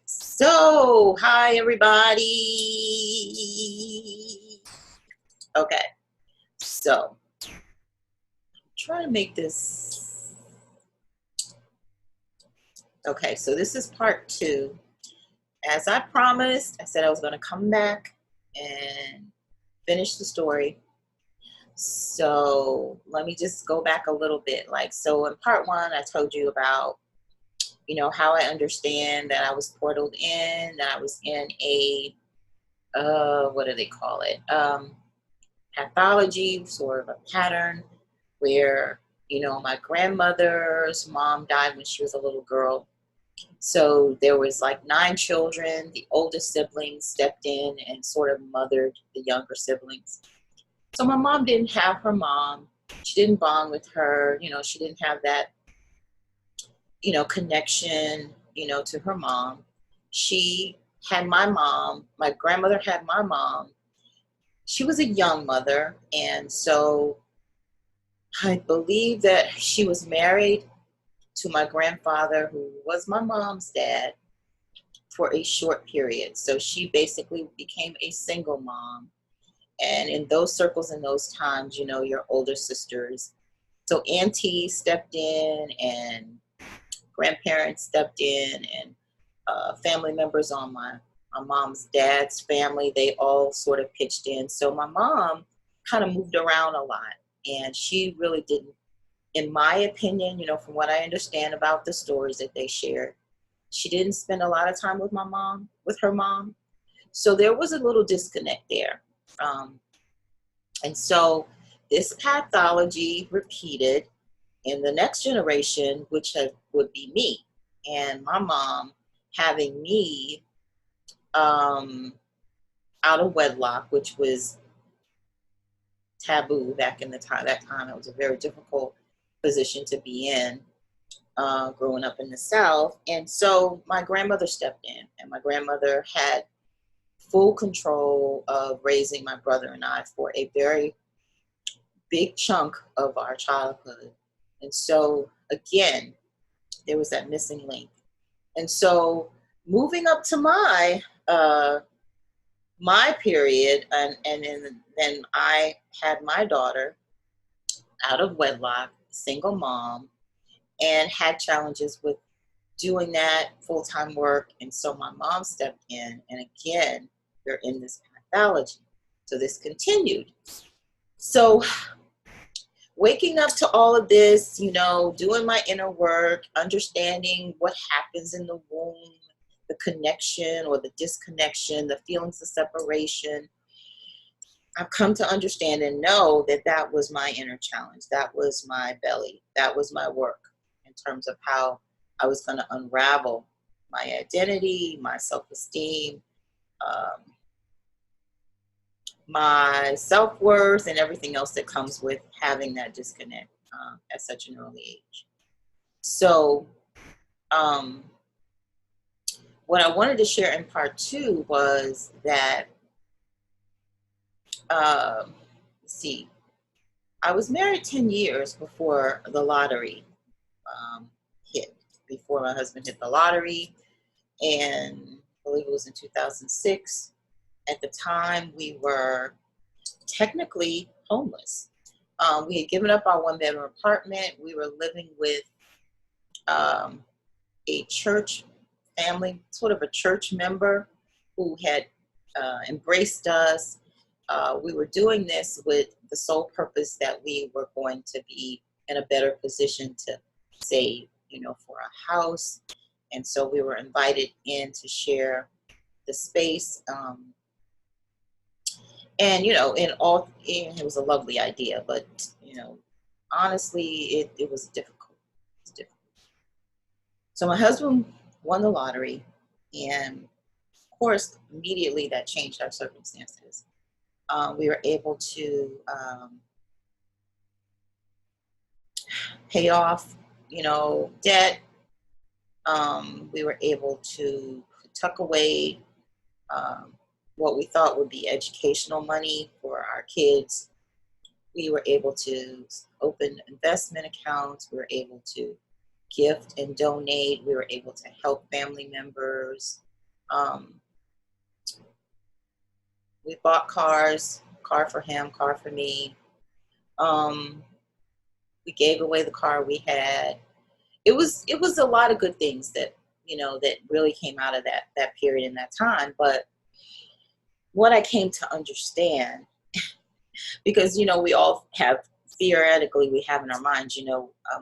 So, hi everybody. Okay, so try to make this. Okay, so this is part two. As I promised, I said I was going to come back and finish the story. So, let me just go back a little bit. So in part one, I told you about, how I understand that I was portaled in, that I was in a, what do they call it? Pathology, sort of a pattern where, my grandmother's mom died when she was a little girl. So there was like 9 children. The oldest siblings stepped in and sort of mothered the younger siblings. So my mom didn't have her mom. She didn't bond with her. She didn't have that, connection, to her mom. She had my mom. My grandmother had my mom. She was a young mother. And so I believe that she was married to my grandfather, who was my mom's dad, for a short period. So she basically became a single mom. And in those circles and those times, your older sisters. So auntie stepped in and grandparents stepped in and family members on my mom's dad's family, they all sort of pitched in. So my mom kind of moved around a lot. And she really didn't, in my opinion, from what I understand about the stories that they shared, she didn't spend a lot of time with her mom. So there was a little disconnect there. And so this pathology repeated in the next generation, which would be me, and my mom having me out of wedlock, which was taboo back in that time. It was a very difficult position to be in, growing up in the South. And so my grandmother stepped in, and my grandmother had full control of raising my brother and I for a very big chunk of our childhood. And so then was that missing link. And so moving up to my period, and then I had my daughter out of wedlock, single mom, and had challenges with doing that full-time work. And so my mom stepped in, and again, we're in this pathology. So this continued. So waking up to all of this, doing my inner work, understanding what happens in the womb, the connection or the disconnection, the feelings of separation, I've come to understand and know that that was my inner challenge. That was my belly. That was my work in terms of how I was going to unravel my identity, my self-esteem, my self-worth, and everything else that comes with having that disconnect at such an early age. So what I wanted to share in part two was that, let's see, I was married 10 years before the lottery hit, before my husband hit the lottery, and I believe it was in 2006. At the time, we were technically homeless. We had given up our one-bedroom apartment. We were living with a church family, sort of a church member who had embraced us. We were doing this with the sole purpose that we were going to be in a better position to save, for a house. And so we were invited in to share the space. And, it was a lovely idea, but, honestly, it was difficult. It was difficult. So my husband won the lottery, and of course, immediately that changed our circumstances. We were able to pay off, debt. We were able to tuck away what we thought would be educational money for our kids. We were able to open investment accounts. We were able to gift and donate. We were able to help family members. Um, we bought cars, car for him, car for me. Um, we gave away the car we had. It was a lot of good things that, that really came out of that period in that time. But what I came to understand, because we all have, theoretically we have in our minds,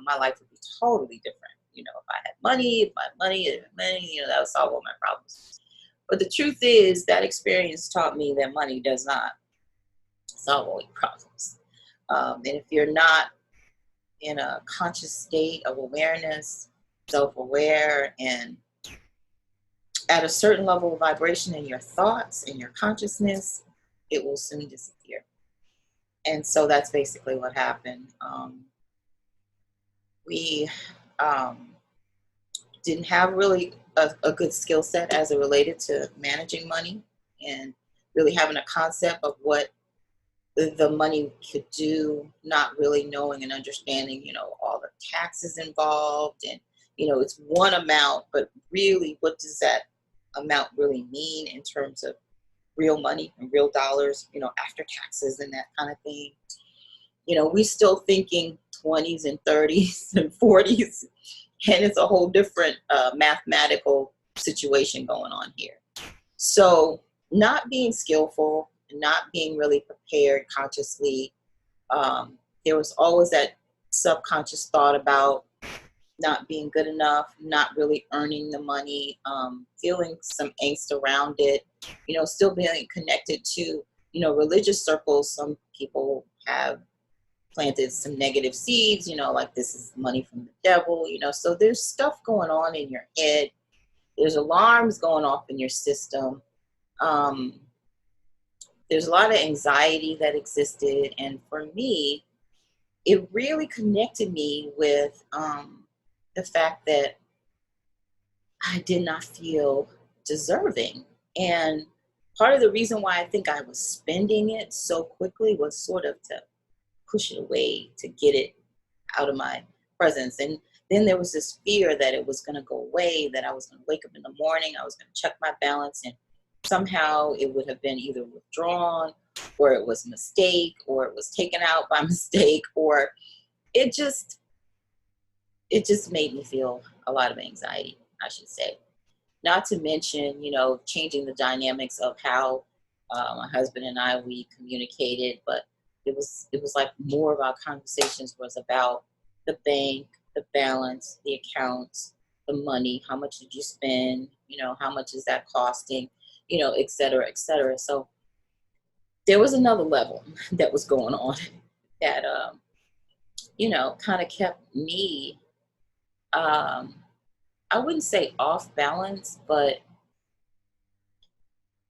my life would be totally different. If I had money, that would solve all my problems. But the truth is that experience taught me that money does not solve all your problems. And if you're not in a conscious state of awareness, self-aware, and at a certain level of vibration in your thoughts and your consciousness, it will soon disappear. And so that's basically what happened. We didn't have really a good skill set as it related to managing money and really having a concept of what the money could do, not really knowing and understanding, all the taxes involved. And, it's one amount, but really, what does that amount really mean in terms of real money and real dollars, after taxes and that kind of thing. We still thinking 20s and 30s and 40s, and it's a whole different mathematical situation going on here. So not being skillful, not being really prepared consciously, there was always that subconscious thought about not being good enough, not really earning the money, feeling some angst around it, still being connected to, religious circles. Some people have planted some negative seeds, like this is money from the devil, so there's stuff going on in your head. There's alarms going off in your system. There's a lot of anxiety that existed. And for me, it really connected me with the fact that I did not feel deserving. And part of the reason why I think I was spending it so quickly was sort of to push it away, to get it out of my presence. And then there was this fear that it was going to go away, that I was going to wake up in the morning, I was going to check my balance, and somehow it would have been either withdrawn, or it was a mistake, or it was taken out by mistake, or it just made me feel a lot of anxiety, I should say. Not to mention, changing the dynamics of how my husband and I, we communicated, but it was like more of our conversations was about the bank, the balance, the accounts, the money, how much did you spend, how much is that costing, et cetera, et cetera. So there was another level that was going on that, kind of kept me, I wouldn't say off balance, but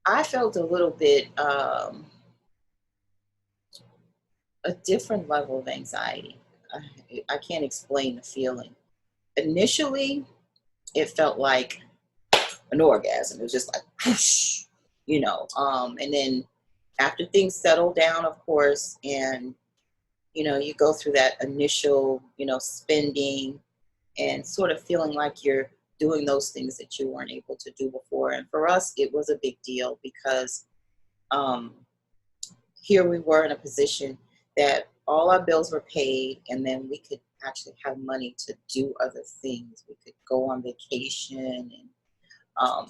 I felt a little bit, a different level of anxiety. I can't explain the feeling. Initially, it felt like an orgasm. It was just like, whoosh, and then after things settle down, of course, and, you go through that initial, spending and sort of feeling like you're doing those things that you weren't able to do before. And for us, it was a big deal because here we were in a position that all our bills were paid, and then we could actually have money to do other things. We could go on vacation, and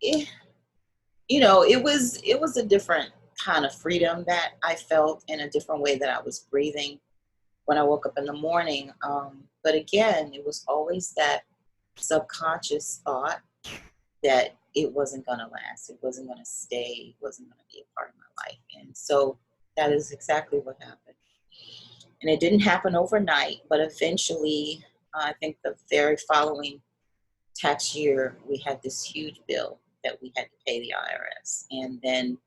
it was a different kind of freedom that I felt, in a different way that I was breathing when I woke up in the morning. But again, it was always that subconscious thought that it wasn't going to last. It wasn't going to stay. It wasn't going to be a part of my life. And so that is exactly what happened. And it didn't happen overnight, but eventually, I think the very following tax year, we had this huge bill that we had to pay the IRS. And then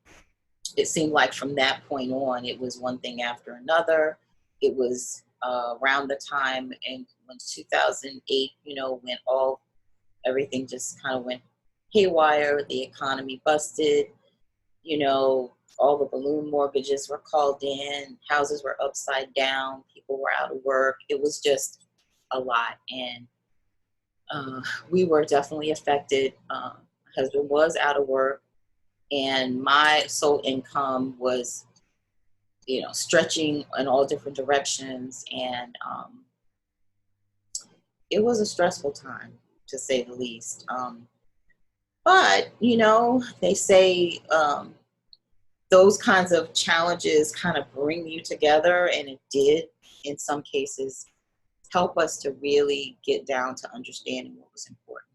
it seemed like from that point on, it was one thing after another. It was around the time and when 2008, when everything just kind of went haywire, the economy busted, all the balloon mortgages were called in, houses were upside down, people were out of work. It was just a lot. And uh, we were definitely affected. My husband was out of work, and my sole income was, stretching in all different directions. And it was a stressful time, to say the least. But, they say those kinds of challenges kind of bring you together, and it did in some cases help us to really get down to understanding what was important.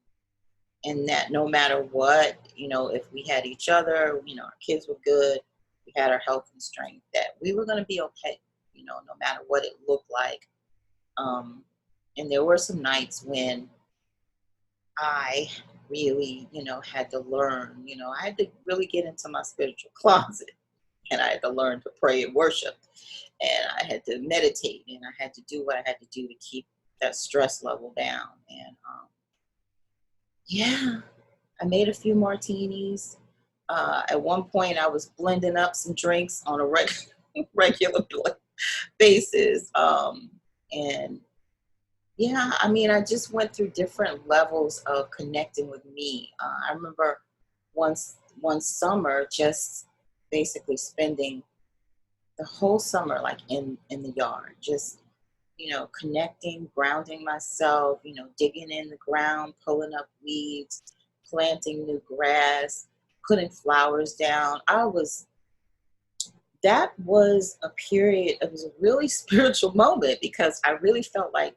And that no matter what, if we had each other, our kids were good, we had our health and strength, that we were going to be okay, no matter what it looked like. And there were some nights when I really, had to learn, I had to really get into my spiritual closet, and I had to learn to pray and worship, and I had to meditate, and I had to do what I had to do to keep that stress level down. And yeah, I made a few martinis. At one point, I was blending up some drinks on a regular basis. And yeah, I mean, I just went through different levels of connecting with me. I remember one summer just basically spending the whole summer like in the yard, just connecting, grounding myself, digging in the ground, pulling up weeds, planting new grass, putting flowers down. That was a period, it was a really spiritual moment, because I really felt like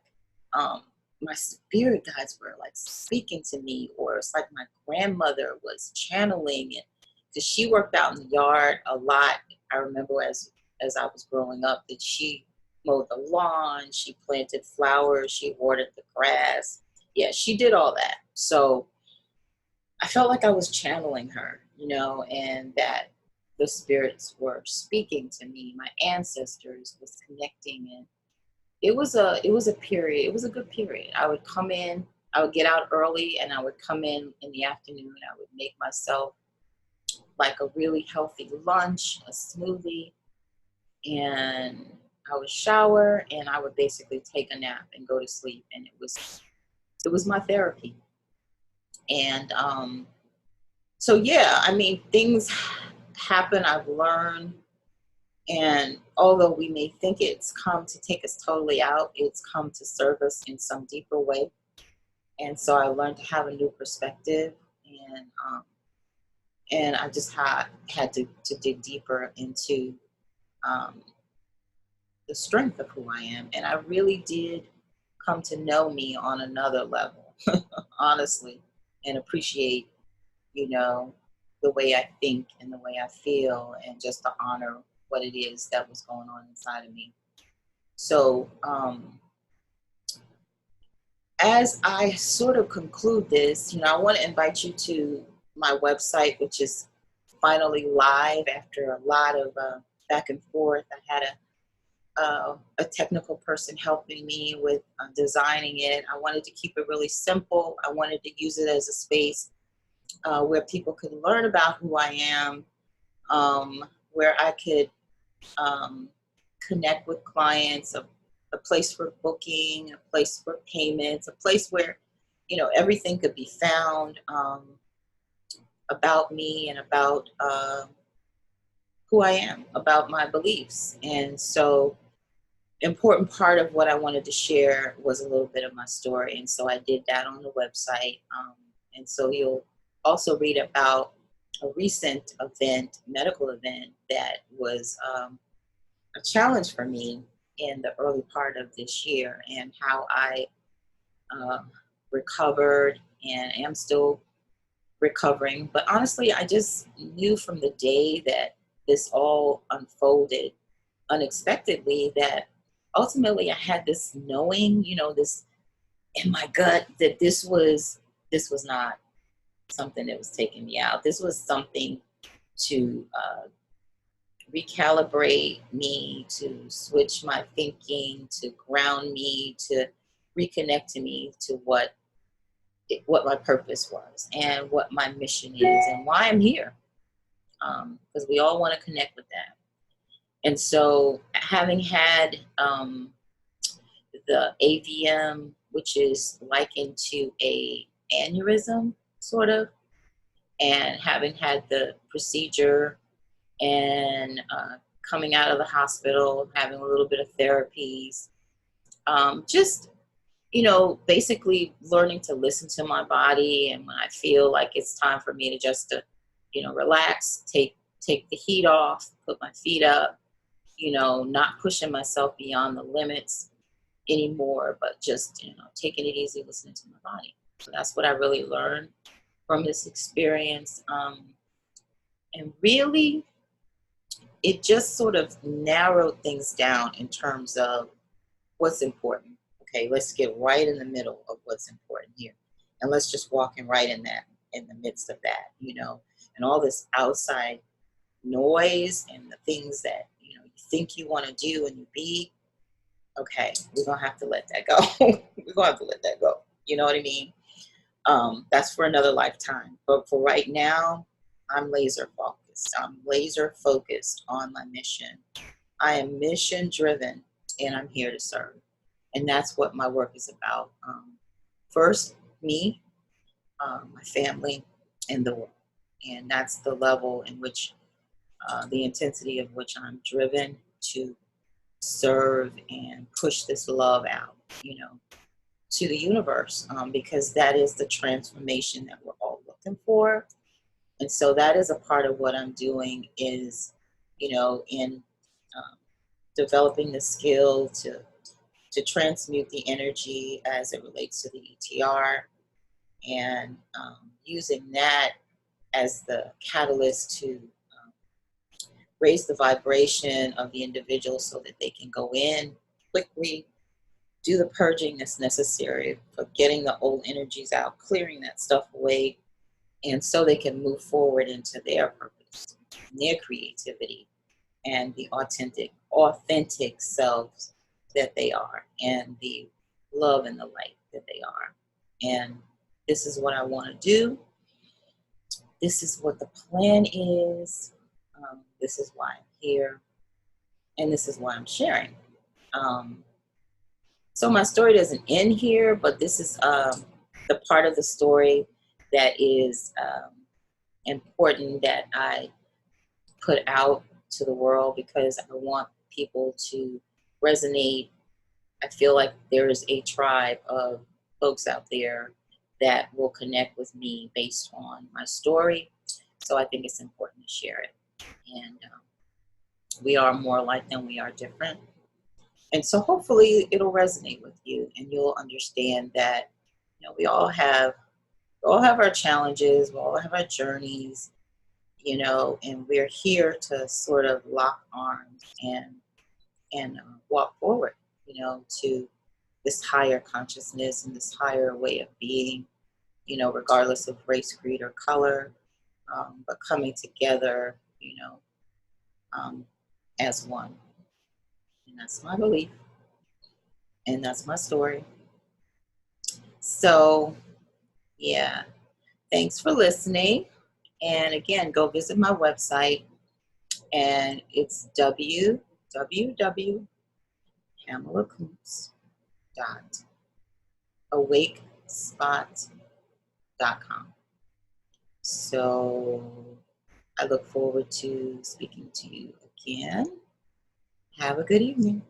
um, my spirit guides were like speaking to me, or it's like my grandmother was channeling it, because she worked out in the yard a lot. I remember as I was growing up that she mowed the lawn, she planted flowers, she watered the grass. Yeah, she did all that. So I felt like I was channeling her, and that the spirits were speaking to me. My ancestors was connecting, and it was a period. It was a good period. I would come in, I would get out early, and I would come in the afternoon. I would make myself like a really healthy lunch, a smoothie, and I would shower, and I would basically take a nap and go to sleep. And it was my therapy. And so yeah, I mean, things happen. I've learned, and although we may think it's come to take us totally out, it's come to serve us in some deeper way. And so I learned to have a new perspective, and I just had to dig deeper into um, the strength of who I am. And I really did come to know me on another level, honestly, and appreciate, you know, the way I think and the way I feel, and just to honor what it is that was going on inside of me. So, as I sort of conclude this, I want to invite you to my website, which is finally live after a lot of back and forth. I had a technical person helping me with designing it. I wanted to keep it really simple. I wanted to use it as a space where people could learn about who I am, where I could connect with clients, a place for booking, a place for payments, a place where, everything could be found about me and about who I am, about my beliefs. And so, important part of what I wanted to share was a little bit of my story. And so I did that on the website. And so you'll also read about a recent medical event, that was a challenge for me in the early part of this year, and how I recovered and am still recovering. But honestly, I just knew from the day that this all unfolded unexpectedly, that ultimately I had this knowing, this in my gut, that this was not something that was taking me out. This was something to recalibrate me, to switch my thinking, to ground me, to reconnect to me to what my purpose was, and what my mission is, and why I'm here. Because we all want to connect with that. And so, having had the AVM which is likened to a aneurysm, sort of. And having had the procedure and coming out of the hospital, having a little bit of therapies, just basically learning to listen to my body, and when I feel like it's time for me to just relax, take the heat off, put my feet up, not pushing myself beyond the limits anymore, but just taking it easy, listening to my body. So that's what I really learned from this experience, and really, it just sort of narrowed things down in terms of what's important. Okay, let's get right in the middle of what's important here. And let's just walk in right in the midst of that, and all this outside noise and the things that, you think you want to do and you be, okay, we're going to have to let that go. We're going to have to let that go. You know what I mean? That's for another lifetime. But for right now, I'm laser focused. I'm laser focused on my mission. I am mission driven, and I'm here to serve. And that's what my work is about. First, me, my family, and the world. And that's the level in which, the intensity of which I'm driven to serve and push this love out, to the universe, because that is the transformation that we're all looking for. And so that is a part of what I'm doing is, in developing the skill to transmute the energy as it relates to the ETR, and using that as the catalyst to raise the vibration of the individual so that they can go in quickly, do the purging that's necessary for getting the old energies out, clearing that stuff away, and so they can move forward into their purpose, their creativity, and the authentic selves that they are, and the love and the light that they are. And this is what I want to do. This is what the plan is. This is why I'm here. And this is why I'm sharing. So my story doesn't end here, but this is the part of the story that is important that I put out to the world, because I want people to resonate. I feel like there is a tribe of folks out there that will connect with me based on my story. So I think it's important to share it. And we are more alike than we are different. And so hopefully it'll resonate with you, and you'll understand that, we all have our challenges, we all have our journeys, and we're here to sort of lock arms and walk forward, to this higher consciousness and this higher way of being, regardless of race, creed, or color, but coming together, as one. And that's my belief, and that's my story. So, yeah, thanks for listening. And again, go visit my website, and it's www.PamelaCoombs.awakespot.com. So I look forward to speaking to you again. Have a good evening.